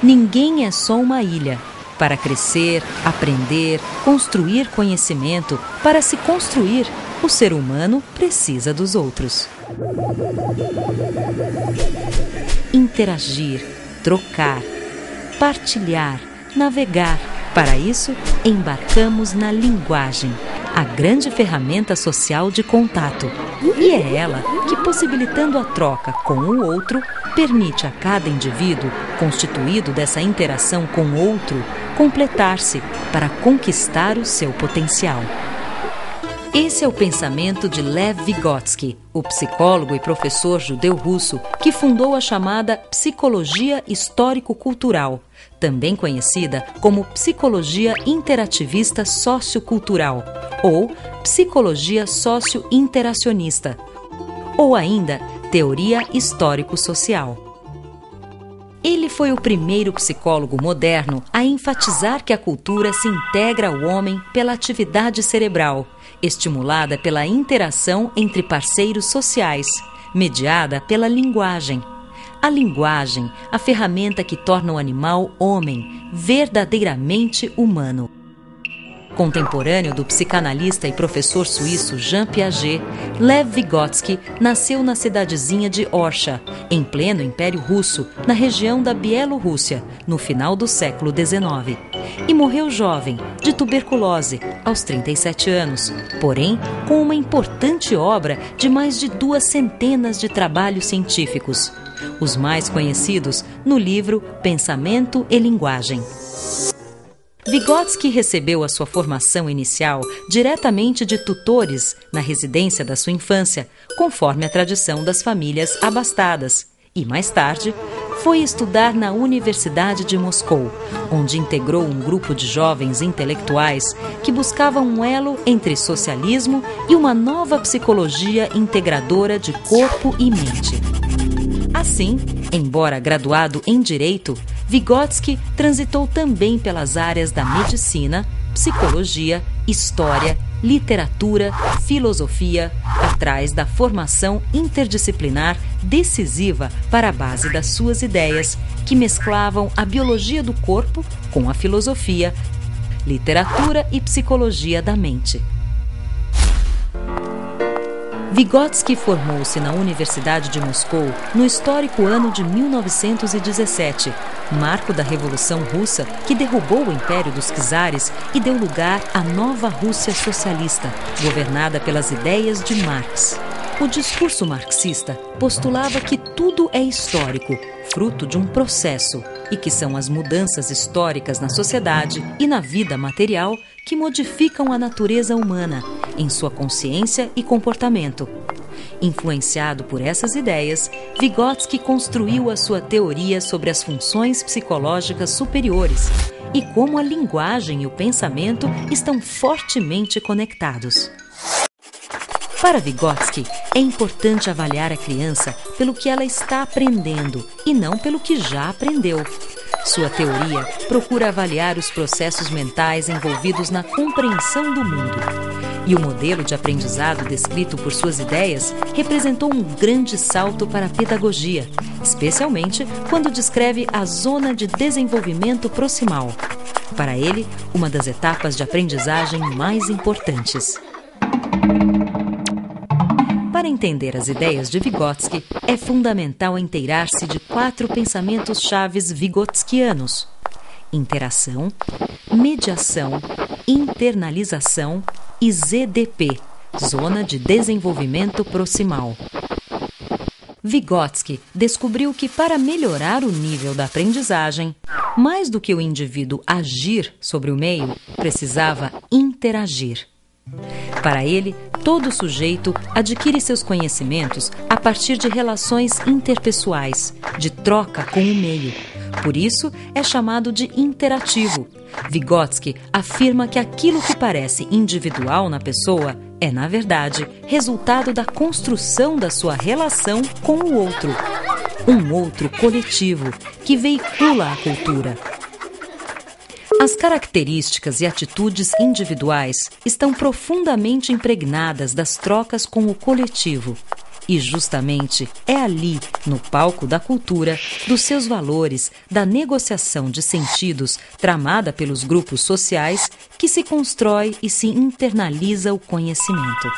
ninguém é só uma ilha. Para crescer, aprender, construir conhecimento, para se construir, o ser humano precisa dos outros. Interagir, trocar, partilhar, navegar. Para isso, embarcamos na linguagem, a grande ferramenta social de contato. E é ela que, possibilitando a troca com o outro, permite a cada indivíduo, constituído dessa interação com o outro, completar-se para conquistar o seu potencial. Esse é o pensamento de Lev Vygotsky, o psicólogo e professor judeu-russo que fundou a chamada psicologia histórico-cultural, também conhecida como psicologia interativista sociocultural ou psicologia socio-interacionista, ou ainda teoria histórico-social. Ele foi o primeiro psicólogo moderno a enfatizar que a cultura se integra ao homem pela atividade cerebral, estimulada pela interação entre parceiros sociais, mediada pela linguagem. A linguagem, a ferramenta que torna o animal homem, verdadeiramente humano. Contemporâneo do psicanalista e professor suíço Jean Piaget, Lev Vygotsky nasceu na cidadezinha de Orsha, em pleno Império Russo, na região da Bielorrússia, no final do século XIX. E morreu jovem, de tuberculose, aos 37 anos, porém com uma importante obra de mais de 200 de trabalhos científicos. Os mais conhecidos no livro Pensamento e Linguagem. Vygotsky recebeu a sua formação inicial diretamente de tutores na residência da sua infância, conforme a tradição das famílias abastadas, e mais tarde foi estudar na Universidade de Moscou, onde integrou um grupo de jovens intelectuais que buscavam um elo entre socialismo e uma nova psicologia integradora de corpo e mente. Assim, embora graduado em Direito, Vygotsky transitou também pelas áreas da medicina, psicologia, história, literatura, filosofia, atrás da formação interdisciplinar decisiva para a base das suas ideias, que mesclavam a biologia do corpo com a filosofia, literatura e psicologia da mente. Vygotsky formou-se na Universidade de Moscou no histórico ano de 1917, marco da Revolução Russa que derrubou o Império dos Czares e deu lugar à nova Rússia socialista, governada pelas ideias de Marx. O discurso marxista postulava que tudo é histórico, fruto de um processo, e que são as mudanças históricas na sociedade e na vida material que modificam a natureza humana, em sua consciência e comportamento. Influenciado por essas ideias, Vygotsky construiu a sua teoria sobre as funções psicológicas superiores e como a linguagem e o pensamento estão fortemente conectados. Para Vygotsky, é importante avaliar a criança pelo que ela está aprendendo e não pelo que já aprendeu. Sua teoria procura avaliar os processos mentais envolvidos na compreensão do mundo. E o modelo de aprendizado descrito por suas ideias representou um grande salto para a pedagogia, especialmente quando descreve a zona de desenvolvimento proximal. Para ele, uma das etapas de aprendizagem mais importantes. Para entender as ideias de Vygotsky, é fundamental inteirar-se de 4 pensamentos chaves vygotskianos: interação, mediação, internalização e ZDP, Zona de Desenvolvimento Proximal. Vygotsky descobriu que para melhorar o nível da aprendizagem, mais do que o indivíduo agir sobre o meio, precisava interagir. Para ele, todo sujeito adquire seus conhecimentos a partir de relações interpessoais, de troca com o meio. Por isso, é chamado de interativo. Vygotsky afirma que aquilo que parece individual na pessoa é, na verdade, resultado da construção da sua relação com o outro. Um outro coletivo que veicula a cultura. As características e atitudes individuais estão profundamente impregnadas das trocas com o coletivo. E justamente é ali, no palco da cultura, dos seus valores, da negociação de sentidos tramada pelos grupos sociais, que se constrói e se internaliza o conhecimento.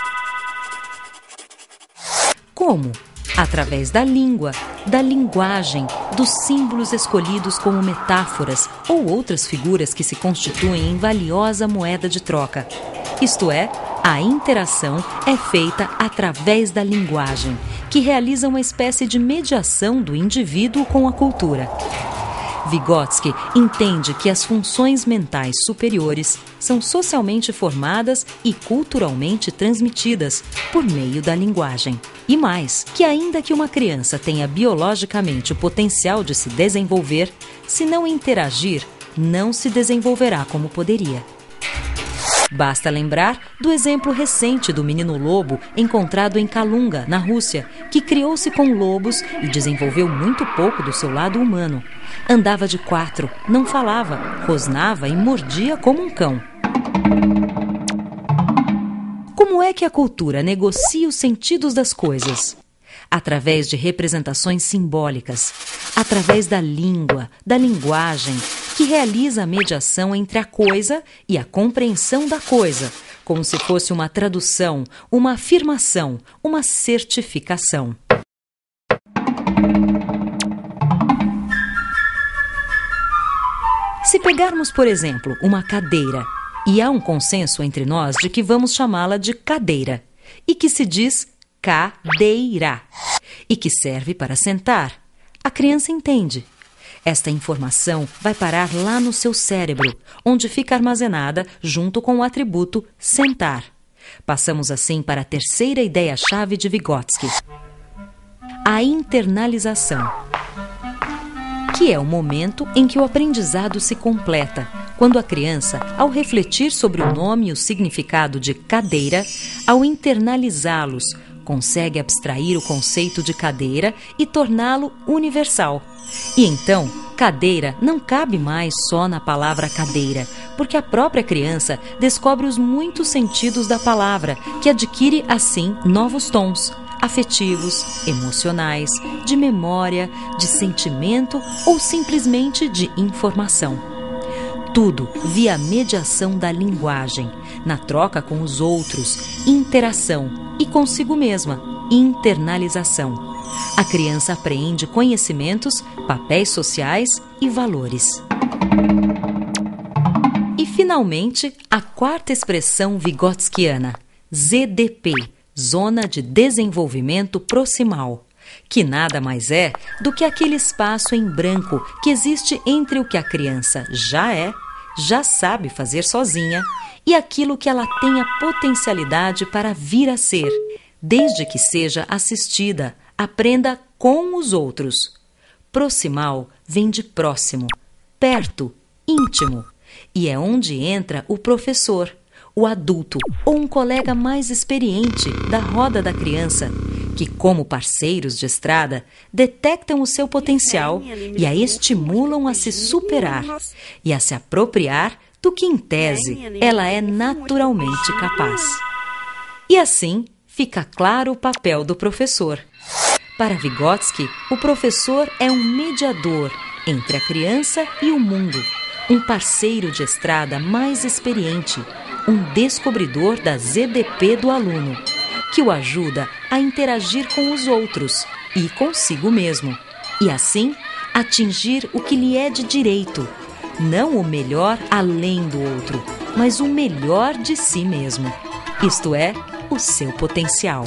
Como? Através da língua, da linguagem, dos símbolos escolhidos como metáforas ou outras figuras que se constituem em valiosa moeda de troca. Isto é, a interação é feita através da linguagem, que realiza uma espécie de mediação do indivíduo com a cultura. Vygotsky entende que as funções mentais superiores são socialmente formadas e culturalmente transmitidas por meio da linguagem. E mais, que ainda que uma criança tenha biologicamente o potencial de se desenvolver, se não interagir, não se desenvolverá como poderia. Basta lembrar do exemplo recente do menino lobo encontrado em Kalunga, na Rússia, que criou-se com lobos e desenvolveu muito pouco do seu lado humano. Andava de 4, não falava, rosnava e mordia como um cão. Como é que a cultura negocia os sentidos das coisas? Através de representações simbólicas, através da língua, da linguagem, que realiza a mediação entre a coisa e a compreensão da coisa, como se fosse uma tradução, uma afirmação, uma certificação. Se pegarmos, por exemplo, uma cadeira, e há um consenso entre nós de que vamos chamá-la de cadeira, e que se diz cadeira, e que serve para sentar, a criança entende. Esta informação vai parar lá no seu cérebro, onde fica armazenada junto com o atributo sentar. Passamos assim para a terceira ideia-chave de Vygotsky, a internalização, que é o momento em que o aprendizado se completa, quando a criança, ao refletir sobre o nome e o significado de cadeira, ao internalizá-los, consegue abstrair o conceito de cadeira e torná-lo universal. E então, cadeira não cabe mais só na palavra cadeira, porque a própria criança descobre os muitos sentidos da palavra, que adquire, assim, novos tons, afetivos, emocionais, de memória, de sentimento ou simplesmente de informação. Tudo via a mediação da linguagem, na troca com os outros, interação, e consigo mesma, internalização. A criança apreende conhecimentos, papéis sociais e valores. E, finalmente, a quarta expressão vygotskiana, ZDP, Zona de Desenvolvimento Proximal, que nada mais é do que aquele espaço em branco que existe entre o que a criança já sabe fazer sozinha, e aquilo que ela tem a potencialidade para vir a ser, desde que seja assistida, aprenda com os outros. Proximal vem de próximo, perto, íntimo, e é onde entra o professor, o adulto ou um colega mais experiente da roda da criança, que, como parceiros de estrada, detectam o seu potencial e a estimulam a se superar e a se apropriar do que, em tese, ela é naturalmente capaz. E assim fica claro o papel do professor. Para Vygotsky, o professor é um mediador entre a criança e o mundo, um parceiro de estrada mais experiente, um descobridor da ZDP do aluno, que o ajuda a interagir com os outros e consigo mesmo, e assim atingir o que lhe é de direito, não o melhor além do outro, mas o melhor de si mesmo, isto é, o seu potencial.